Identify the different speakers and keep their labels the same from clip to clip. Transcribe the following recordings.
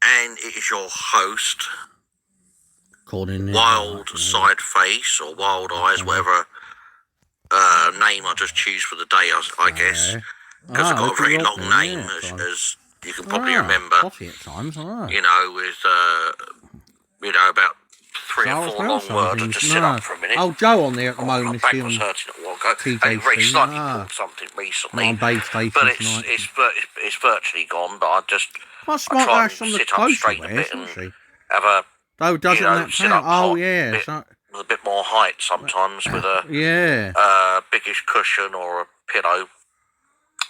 Speaker 1: and it is your host,
Speaker 2: Calling
Speaker 1: Wild Side Face or Wild Eyes, whatever name I just choose for the day, I guess, because I've got a very long name, as you can probably remember.
Speaker 2: At times,
Speaker 1: you know, with about 3 or 4 long words. Just sit up for a minute.
Speaker 2: Oh, Joe on there at the moment.
Speaker 1: My back was hurting a while ago. Only very slightly pulled something recently.
Speaker 2: On base station
Speaker 1: but it's virtually gone. But I try and sit up straight a bit and have a sit up with a bit more height sometimes with a biggish cushion or a pillow.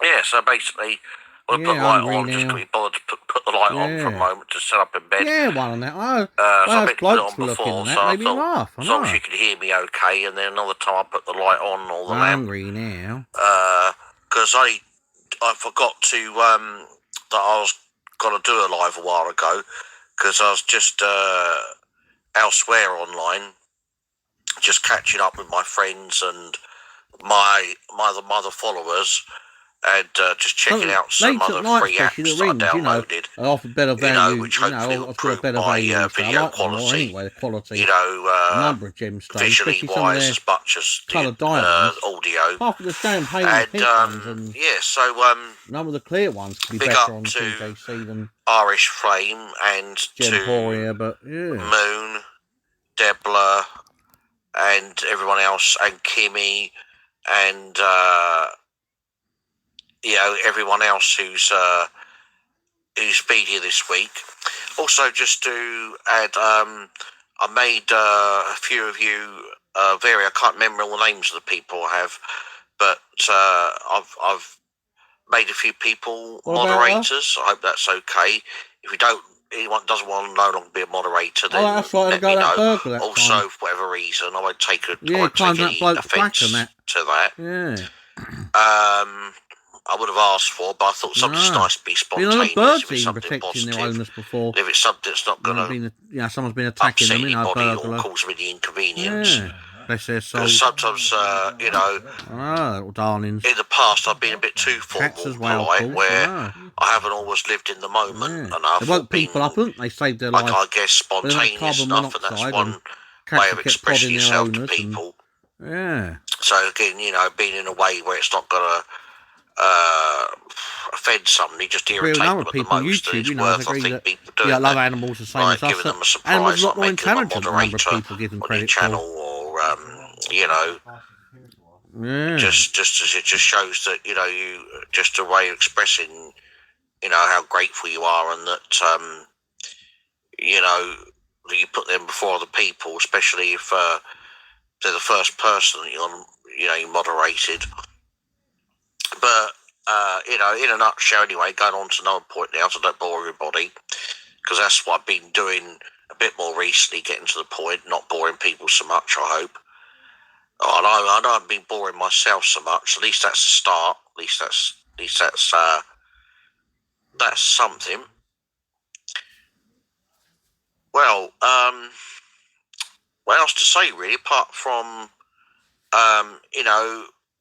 Speaker 1: Yeah, so basically, I'll put the light on, just couldn't be bothered to put the light on for a moment to sit up in bed.
Speaker 2: Yeah, one on that.
Speaker 1: So I meant to put it on before, so I thought,
Speaker 2: laugh,
Speaker 1: as long as you could hear me okay, and then another time I put the light on or the lamp.
Speaker 2: Hungry now.
Speaker 1: Because I forgot to, that I was going to do a live a while ago, because I was just elsewhere online, just catching up with my friends and my other followers, and just checking out some other free apps that I downloaded,
Speaker 2: offer better value,
Speaker 1: which hopefully will improve my video quality,
Speaker 2: number of gemstones,
Speaker 1: visually wise as much as audio.
Speaker 2: Apart from the champagne
Speaker 1: and yeah, so
Speaker 2: none of the clear ones can be
Speaker 1: big
Speaker 2: better
Speaker 1: up
Speaker 2: on the
Speaker 1: to
Speaker 2: TJC than
Speaker 1: Irish Flame and
Speaker 2: Gemporia,
Speaker 1: to Moon, Debla, and everyone else, and Kimmy, and everyone else who's been here this week. Also, just to add, I made a few of you I can't remember all the names of the people I have, but I've made a few people moderators. I hope that's okay. If anyone doesn't want to no longer be a moderator, then
Speaker 2: that's right,
Speaker 1: let me know. Also, for whatever reason, I won't take any offence to that.
Speaker 2: Yeah.
Speaker 1: I would have asked for, but I thought something's nice to be spontaneous. If it's something positive, if it's something that's not going to
Speaker 2: someone's been attacking
Speaker 1: upset
Speaker 2: them,
Speaker 1: anybody or cause me the inconvenience. Because sometimes,
Speaker 2: little darlings.
Speaker 1: in the past I've been a bit too formal and polite, where I haven't always lived in the moment enough.
Speaker 2: They woke people up, haven't they? Saved their life.
Speaker 1: I guess spontaneous enough, and that's one way of expressing yourself to people. So again, being in a way where it's not going to offend somebody, just irritate them at the most. And it's worth, I think, people doing that.
Speaker 2: Love animals the same
Speaker 1: like giving them a surprise, like making them a moderator on your channel, or just as it just shows that you just a way of expressing how grateful you are, and that that you put them before other people, especially if they're the first person that you moderated. But in a nutshell, anyway, going on to another point now, so I don't bore everybody, because that's what I've been doing a bit more recently, getting to the point, not boring people so much, I hope. I know I've been boring myself so much. At least that's the start. At least that's something. Well, what else to say really, apart from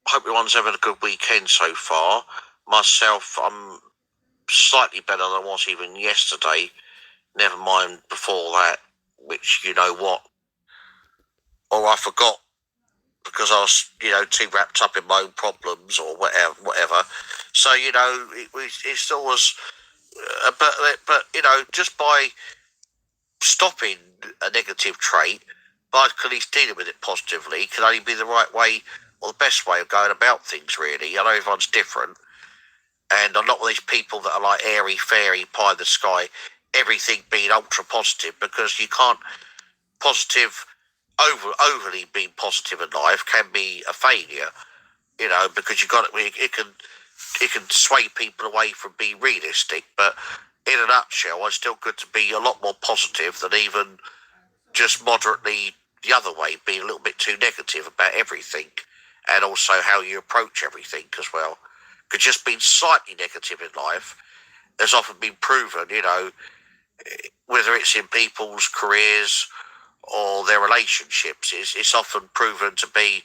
Speaker 1: hope everyone's having a good weekend so far. Myself, I'm slightly better than I was even yesterday. Never mind before that, which or I forgot, because I was too wrapped up in my own problems or whatever. So it still was, but just by stopping a negative trait, by at least dealing with it positively, can only be the right way or the best way of going about things, really. I know everyone's different, and I'm not one of these people that are like airy fairy pie in the sky, everything being ultra positive, because you can't overly being positive in life can be a failure, because it can sway people away from being realistic. But in a nutshell, it's still good to be a lot more positive than even just moderately the other way, being a little bit too negative about everything, and also how you approach everything as well. Because just being slightly negative in life has often been proven, whether it's in people's careers or their relationships, it's often proven to be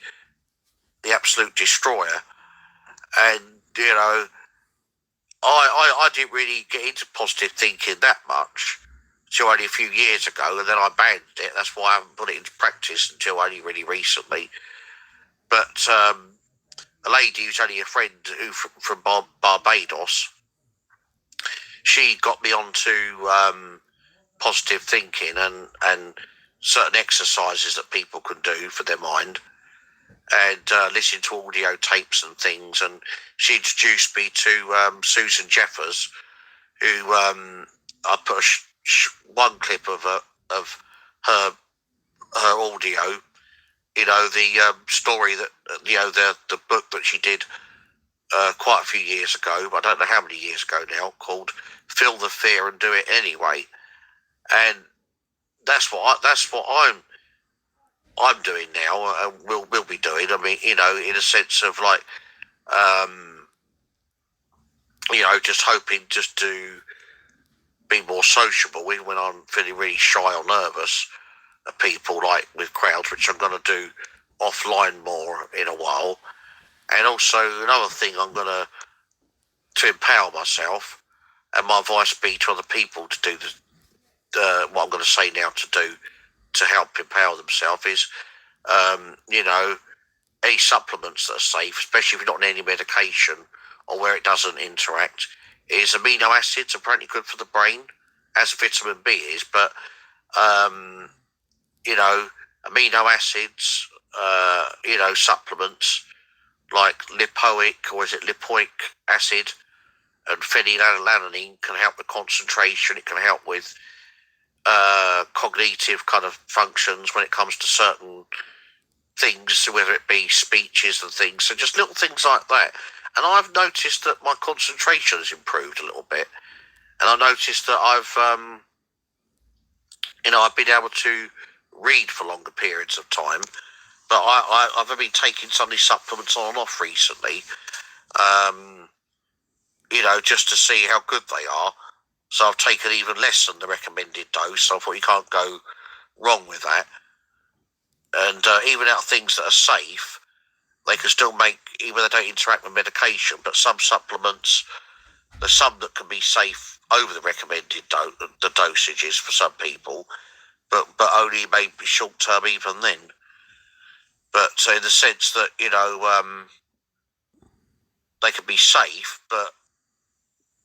Speaker 1: the absolute destroyer. And I didn't really get into positive thinking that much until only a few years ago, and then I banned it. That's why I haven't put it into practice until only really recently. But a lady who's only a friend from Barbados, she got me onto positive thinking and certain exercises that people can do for their mind, and listen to audio tapes and things. And she introduced me to Susan Jeffers, who I put one clip of her audio. The story that the book that she did quite a few years ago. I don't know how many years ago now. Called "Feel the Fear and Do It Anyway," and that's what I'm doing now, and we'll be doing. I mean, in a sense of like, just hoping just to be more sociable when I'm feeling really shy or nervous of people, like with crowds, which I'm going to do offline more in a while. And also another thing, I'm going to empower myself, and my advice be to other people to do what I'm going to say now to do to help empower themselves is, any supplements that are safe, especially if you're not on any medication or where it doesn't interact, is amino acids. Apparently good for the brain, as vitamin B is, but amino acids, supplements like lipoic, or is it lipoic acid, and phenylalanine can help with concentration. It can help with cognitive kind of functions when it comes to certain things, whether it be speeches and things. So just little things like that. And I've noticed that my concentration has improved a little bit. And I noticed that I've been able to read for longer periods of time. But I've been taking some of these supplements on and off recently, just to see how good they are. So I've taken even less than the recommended dose. So I thought you can't go wrong with that. And even out things that are safe, they can still make, even though they don't interact with medication, but some supplements, there's some that can be safe over the recommended the dosages for some people, but only maybe short term even then. But in the sense that, they can be safe, but,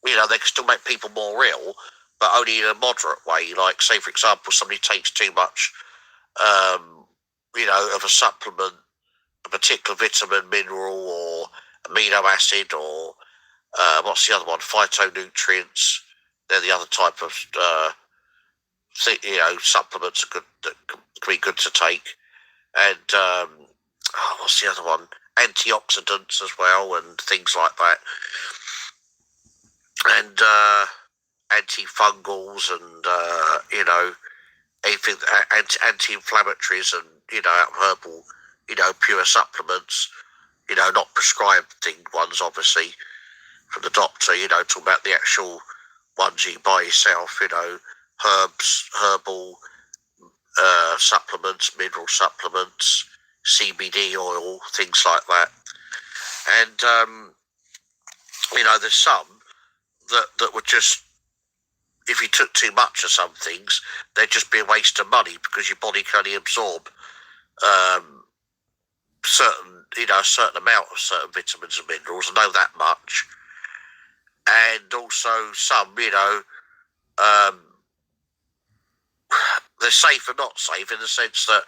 Speaker 1: they can still make people more ill, but only in a moderate way. Like, say, for example, somebody takes too much, of a supplement, a particular vitamin, mineral, or amino acid, or what's the other one? Phytonutrients. They're the other type of supplements that can be good to take. And what's the other one? Antioxidants as well, and things like that. And antifungals, and anything, anti-inflammatories, and herbal, pure supplements. Not prescribed ones, obviously, from the doctor. Talk about the actual ones you buy yourself. Herbs, herbal supplements, mineral supplements, CBD oil, things like that. And there's some that would just, if you took too much of some things, they'd just be a waste of money, because your body can only absorb a certain amount of certain vitamins and minerals. I know that much. And also some, they're safe and not safe, in the sense that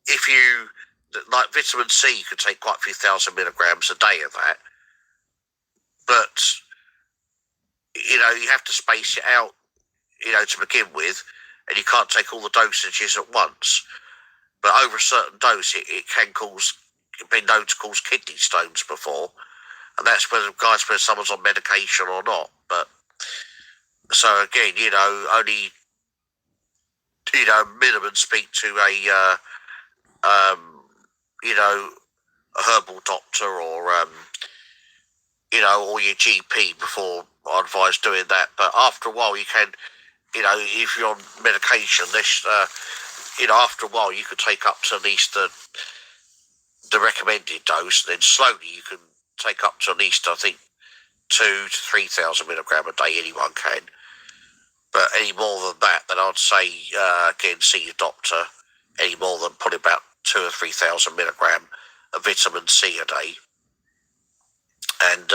Speaker 1: if you, like vitamin C, you could take quite a few thousand milligrams a day of that, but you have to space it out, to begin with, and you can't take all the dosages at once. But over a certain dose, it can been known to cause kidney stones before, and that's whether someone's on medication or not. But so again, only minimum speak to a herbal doctor, or or your GP before I advise doing that. But after a while, you can, if you're on medication, after a while you could take up to at least the recommended dose, and then slowly you can take up to at least, I think, 2,000 to 3,000 milligram a day, anyone can. But any more than that, then I'd say, again, see your doctor. Any more than probably about 2,000 or 3,000 milligram of vitamin C a day. And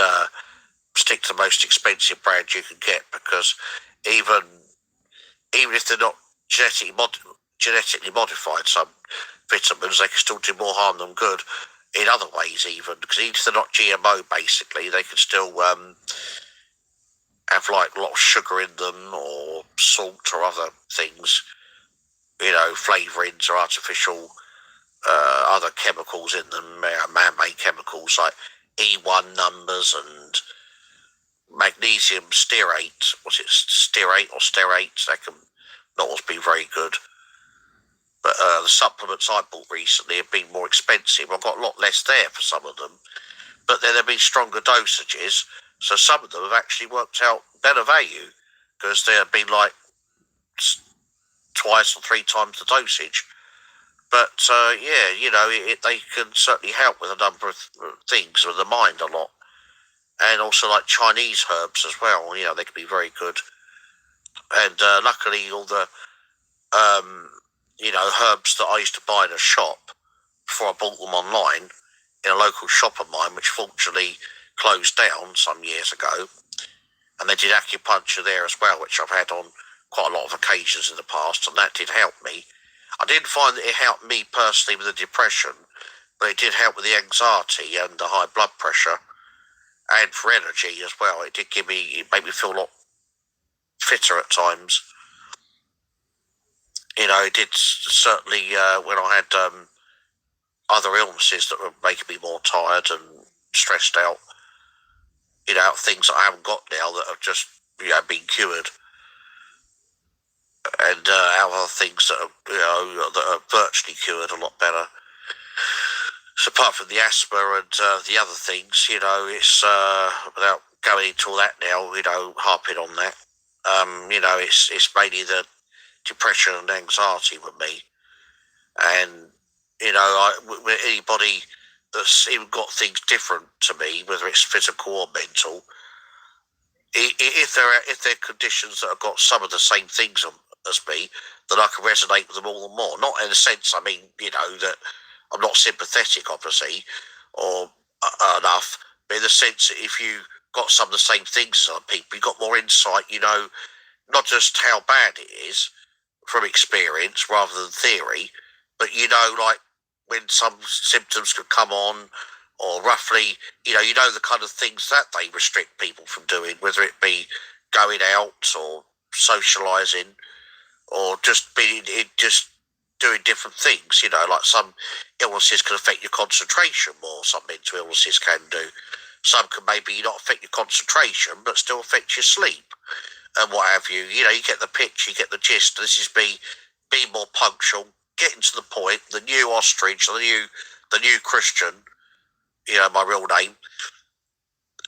Speaker 1: stick to the most expensive brand you can get, because even if they're not genetically modified, some vitamins, they can still do more harm than good in other ways, even, because even if they're not GMO, basically, they can still have like a lot of sugar in them, or salt, or other things, flavourings or artificial other chemicals in them, man-made chemicals like E1 numbers and magnesium stearate. What's it, stearate or stearates? That can not always be very good. But the supplements I bought recently have been more expensive. I've got a lot less there for some of them, but then there have been stronger dosages, so some of them have actually worked out better value, because they have been like twice or 3 times the dosage. But they can certainly help with a number of things, with the mind a lot, and also like Chinese herbs as well. They can be very good. And luckily, all the herbs that I used to buy in a shop before I bought them online, in a local shop of mine, which fortunately closed down some years ago, and they did acupuncture there as well, which I've had on quite a lot of occasions in the past, and that did help me. I didn't find that it helped me personally with the depression, but it did help with the anxiety and the high blood pressure, and for energy as well. It made me feel a lot fitter at times. It did certainly when I had other illnesses that were making me more tired and stressed out. Things that I haven't got now that have just been cured, and other things that are virtually cured a lot better. So apart from the asthma and the other things, it's without going into all that now, harping on that. It's mainly the depression and anxiety with me, and with anybody that's even got things different to me, whether it's physical or mental, if they're conditions that have got some of the same things as me, then I can resonate with them all the more. Not in the sense, that I'm not sympathetic, obviously, or enough, but in the sense that if you got some of the same things as other people, you've got more insight, not just how bad it is from experience rather than theory, but like when some symptoms could come on, or roughly, the kind of things that they restrict people from doing, whether it be going out or socialising, or just doing different things. Like some illnesses can affect your concentration more. Some mental illnesses can do. Some can maybe not affect your concentration, but still affect your sleep and what have you. You get the pitch, you get the gist. This is be more punctual, getting to the point. The new Ostrich, the new Christian, my real name.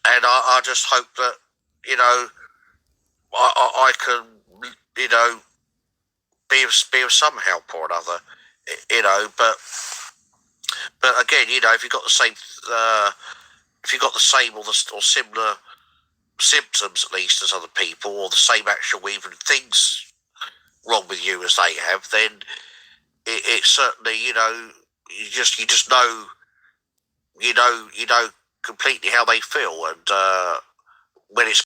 Speaker 1: And I just hope that, I can, be of some help or another, but again, if you've got the same, or similar symptoms at least as other people, or the same actual even things wrong with you as they have, then it certainly, you just know, completely how they feel, and when it's